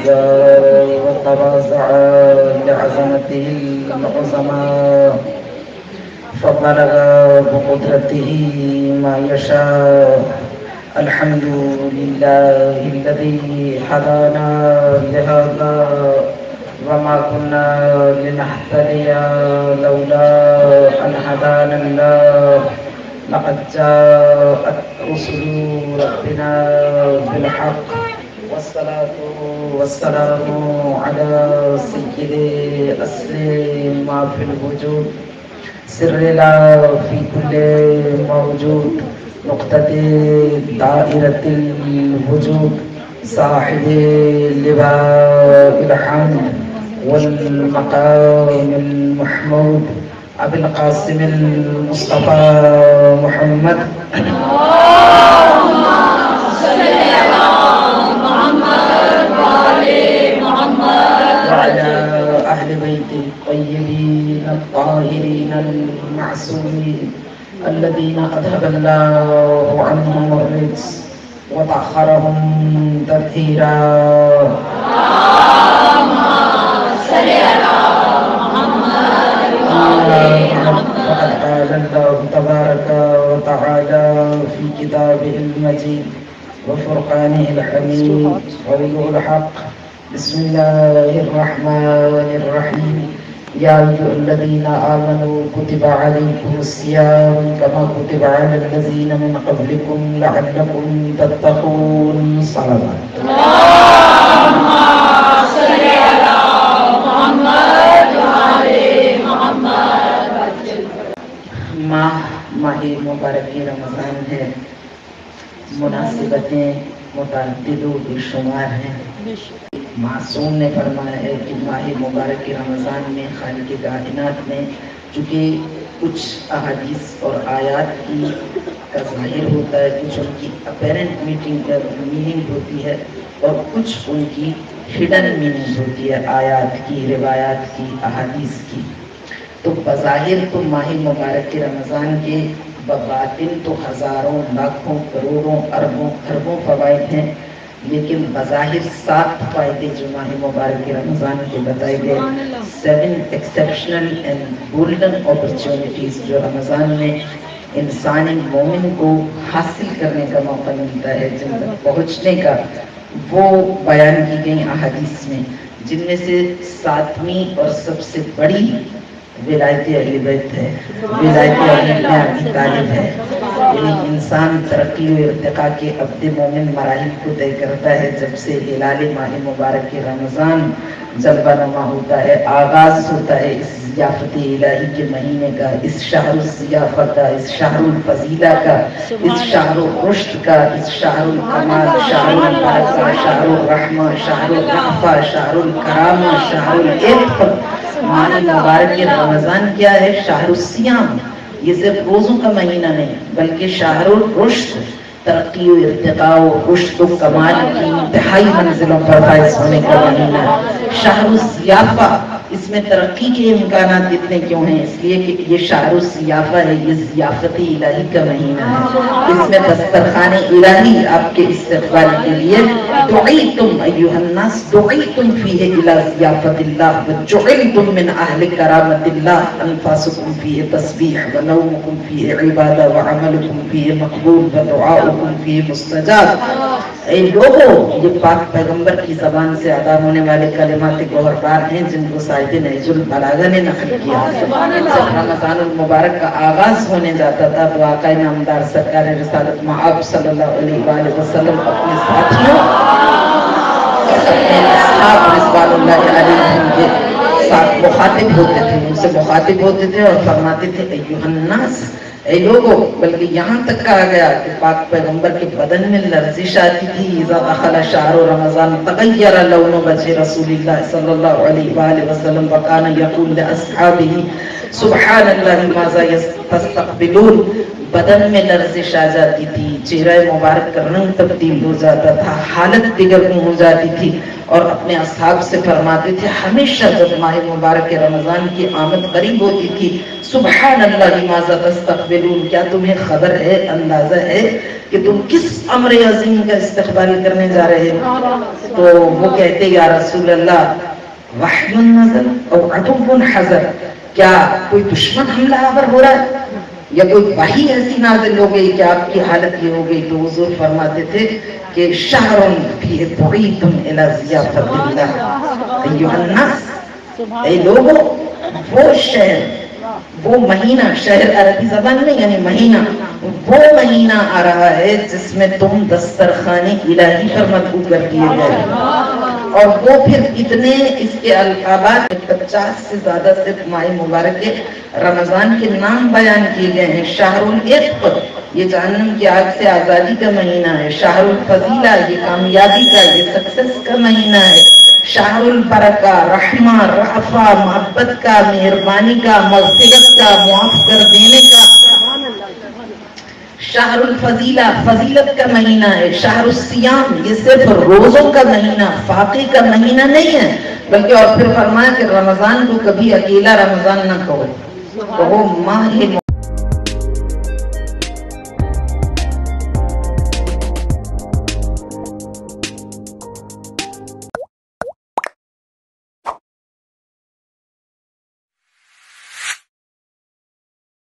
تعزى وتواضع لعظمته العظمى فبلغ بقدرته ما يشاء. الحمد لله الذي هدانا لهذا وما كنا لنهتدي لولا أن هدانا الله. لقد جاءت رسل ربنا بالحق والصلاة والسلام على سيد أصل ما في الوجود سر لا في كل موجود نقطة دائرة الوجود صاحب اللواء الحمد والمقام المحمود أبي القاسم المصطفى محمد اللهم صل على محمد وآل محمد وعلى أهل بيت الطيبين الطاهرين المعصومين الذين أذهب الله عنهم الرجس وطهرهم تطهيرا. اللهم صل على محمد وآل محمد. وقد قال الله تبارك وتعالى في كتابه المجيد وفرقانه الحميد وبه الحق. بسم الله الرحمن الرحيم. يا أيها الذين آمنوا كتب عليكم الصيام كما كتب على الذين من قبلكم لعلكم تتقون. صلوات. اللهم صل على محمد وآل محمد. माह मुबारक रमज़ान है। मुनासिबतें मुतअद्दिद व बेशुमार हैं। मासूम ने फरमाया है कि माह मुबारक रमज़ान में खालिक कायनात ने चूँकि कुछ अहादीस और आयात की का ज़ाहिर होता है, कुछ उनकी अपेरेंट मीनिंग होती है और कुछ उनकी हिडन मीनिंग होती है, आयात की, रिवायात की, अहादीस की। तो बज़ाहिर तो माह मुबारक के रमज़ान के बबातिन तो हज़ारों लाखों करोड़ों अरबों खरबों फ़वाइद हैं, लेकिन बज़ाहिर 7 फ़ायदे जो माह मुबारक के रमज़ान के बताए गए, 7 एक्सेप्शनल एंड गोल्डन अपॉर्चुनिटीज़ जो रमज़ान में इंसानी मोमिन को हासिल करने का मौका मिलता है, जिन तक पहुँचने का, वो बयान की गई अहादीस में, जिनमें से 7वीं और सबसे बड़ी विलायत अहले बैत है, विलायत अबी तालिब है। यानी इंसान तरक्की और इर्तिका के अब्दे मोमिन मराहिल को तय करता है जब से हिलाल माह मुबारक के रमज़ान जलवा नमा होता है, आगाज़ होता है इस ज़ियाफ़त इलाही के महीने का, इस शहरुल ज़ियाफ़त का, इस शहरुल फ़ज़ीला का, इस शहरुल रुश्द का, इस शहरुल कमाल, शहरुल बरका, शहरुल रहमा, शहरुल रफ़ा, शहरुल करामा, शहरुल इत्क़। माह मुबारक के रमज़ान क्या है? शहरुल सियाम। ये सिर्फ रोज़ों का महीना नहीं बल्कि शहरुल रुश्द, तरक्की और इर्तिका और रुश्द और कमाल की इंतहाई मंजिलों पर फाइज होने का महीना। शहरुल ज़ियाफ़ा, इसमें तरक्की के इम्कानात इतने क्यों हैं? इसलिए कि ये शहरुल ज़ियाफ़ा है, ये ज़ियाफ़त इलाही का महीना है। इसमें दस्तरखाने इलाही आपके इस्तक़बाल के लिए दुईतुम अय्युहन्नास दुईतुम फीहि इला ज़ियाफ़तिल्लाह व जुइलतुम मिन अहलि करामतिल्लाह अनफासुकुम फीहि तस्बीह व नौमुकुम फीहि इबादा व अमलुकुम फीहि मक़बूल व दुआउकुम फीहि मुस्तजाब। ऐ लोगों, ये पाक पैगंबर की ज़बान से अदा होने वाले कलिमात गौहरबार हैं जिनको साहिब नहजुल बलागा ने नक़ल किया। जब रमज़ानुल मुबारक का आगाज़ होने जाता था तो आक़ा नामदार सरकार रिसालत मआब सल्लल्लाहु अलैहि वसल्लम अपने साथियों और अपने असहाब रिज़वानुल्लाहि अलैहिम के साथ मुखातिब होते थे, उनसे मुखातिब होते थे और फरमाते थे अय्युहन्नास, ऐ लोगों। बल्कि यहाँ तक कहा गया कि पाक पैगंबर के बदन में लर्जिश आती थी। इज़ा दख़ल शहर रमज़ान तग़य्यर लौनु वजह रसूलिल्लाह सल्लल्लाहु अलैहि वसल्लम व कान यक़ूल लिअस्हाबिही सुब्हानल्लाहि माज़ा तस्तक़बिलून। बदन में लर्जिश आ जाती थी, चेहरा मुबारक का रंग तब्दील हो जाता था, हालत दिगरगुन हो जाती थी और अपने असहाब से फरमाते थे हमेशा जब माह मुबारक के रमज़ान की आमद करीब होती थी, सुब्हानल्लाहि माज़ा तस्तक़बिलून, क्या तुम्हें खबर है, अंदाज़ा है کہ تم کس امر عظیم کا استقبال کرنے جا رہے ہو؟ تو وہ کہتے یا رسول اللہ وحی نزل او عدو حذر، کیا کوئی دشمن حملہ آور ہو رہا ہے یا کوئی وحی ایسی نازل ہو گئی کہ آپ کی حالت یہ ہو گئی؟ تو حضور فرماتے تھے کہ شہر فیہ بعید الی ضیافت اللہ ایھا الناس، اے لوگوں وہ شہر، وہ مہینہ، شہر عربی زبان میں یعنی مہینہ، وہ مہینہ آ رہا ہے جس میں تم دسترخوان الہی پر مدعو کر دیے گئے، اور وہ پھر اتنے اس کے القابات 50 سے زیادہ صرف ماہ مبارک کے رمضان کے نام بیان کیے گئے ہیں۔ شہر العتق یہ جہنم کی آگ سے آزادی کا مہینہ ہے، شہر الفضیلہ یہ کامیابی کا، یہ سکسس کا مہینہ ہے، شہر البرکہ رحمہ رأفہ محبت کا، مہربانی کا، مغفرت کا، معاف کر دینے کا، شہر الفضیلہ فضیلت کا مہینہ ہے، شہر الصیام یہ صرف روزوں کا مہینہ، فاقے کا مہینہ نہیں ہے، بلکہ اور پھر فرمایا کہ رمضان کو کبھی اکیلا رمضان نہ کہو، کہو ماہ